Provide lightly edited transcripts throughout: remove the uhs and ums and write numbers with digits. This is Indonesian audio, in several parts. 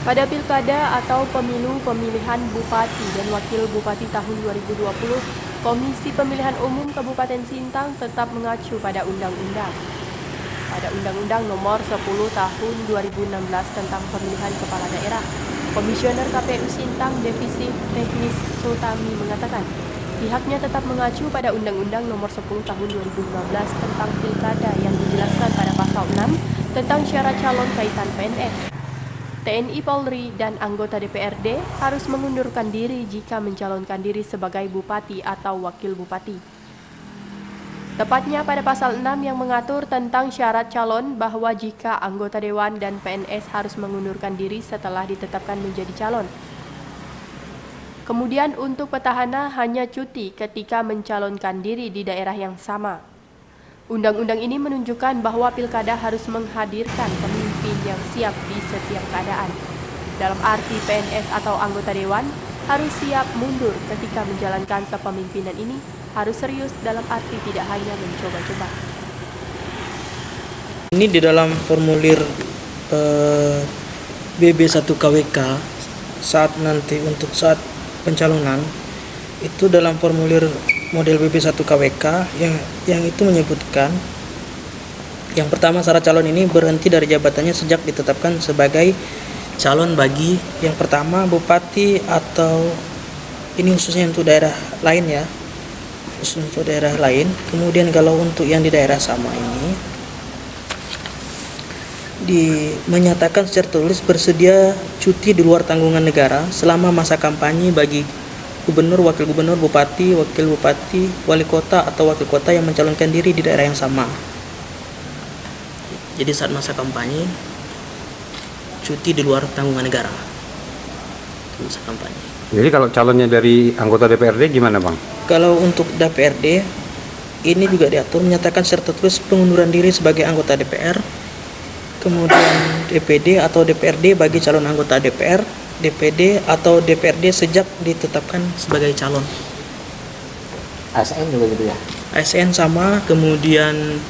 Pada pilkada atau pemilu pemilihan Bupati dan Wakil Bupati tahun 2020, Komisi Pemilihan Umum Kabupaten Sintang tetap mengacu pada undang-undang. Pada Undang-Undang Nomor 10 Tahun 2016 tentang Pemilihan Kepala Daerah, Komisioner KPU Sintang Divisi Teknis Sultami mengatakan, pihaknya tetap mengacu pada Undang-Undang Nomor 10 Tahun 2015 tentang Pilkada yang dijelaskan pada Pasal 6 tentang syarat calon kaitan PNS. TNI Polri dan anggota DPRD harus mengundurkan diri jika mencalonkan diri sebagai bupati atau wakil bupati. Tepatnya pada pasal 6 yang mengatur tentang syarat calon bahwa jika anggota dewan dan PNS harus mengundurkan diri setelah ditetapkan menjadi calon. Kemudian untuk petahana hanya cuti ketika mencalonkan diri di daerah yang sama. Undang-undang ini menunjukkan bahwa pilkada harus menghadirkan pemimpin yang siap di setiap keadaan. Dalam arti PNS atau anggota dewan harus siap mundur ketika menjalankan kepemimpinan ini, harus serius dalam arti tidak hanya mencoba-coba. Ini di dalam formulir BB1KWK saat saat pencalonan itu dalam formulir model BB1KWK yang itu menyebutkan yang pertama, syarat calon ini berhenti dari jabatannya sejak ditetapkan sebagai calon bagi yang pertama bupati atau ini khususnya untuk daerah lain ya, khusus untuk daerah lain. Kemudian kalau untuk yang di daerah sama ini menyatakan secara tertulis bersedia cuti di luar tanggungan negara selama masa kampanye bagi gubernur, wakil gubernur, bupati, wakil bupati, wali kota atau wakil kota yang mencalonkan diri di daerah yang sama. Jadi saat masa kampanye cuti di luar tanggungan negara. Masa kampanye. Jadi kalau calonnya dari anggota DPRD gimana, Bang? Kalau untuk DPRD ini juga diatur menyatakan secara tertulis pengunduran diri sebagai anggota DPR. Kemudian DPD atau DPRD bagi calon anggota DPR, DPD atau DPRD sejak ditetapkan sebagai calon. ASN juga gitu ya? ASN sama, kemudian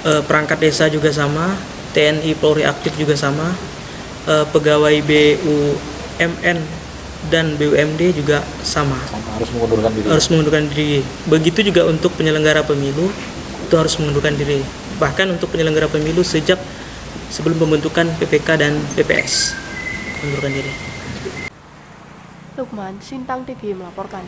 perangkat desa juga sama, TNI Polri aktif juga sama, pegawai BUMN dan BUMD juga sama. Harus mengundurkan diri. Harus mengundurkan diri. Begitu juga untuk penyelenggara pemilu itu harus mengundurkan diri. Bahkan untuk penyelenggara pemilu sejak sebelum pembentukan PPK dan PPS mengundurkan diri. Lukman, Sintang TV melaporkan.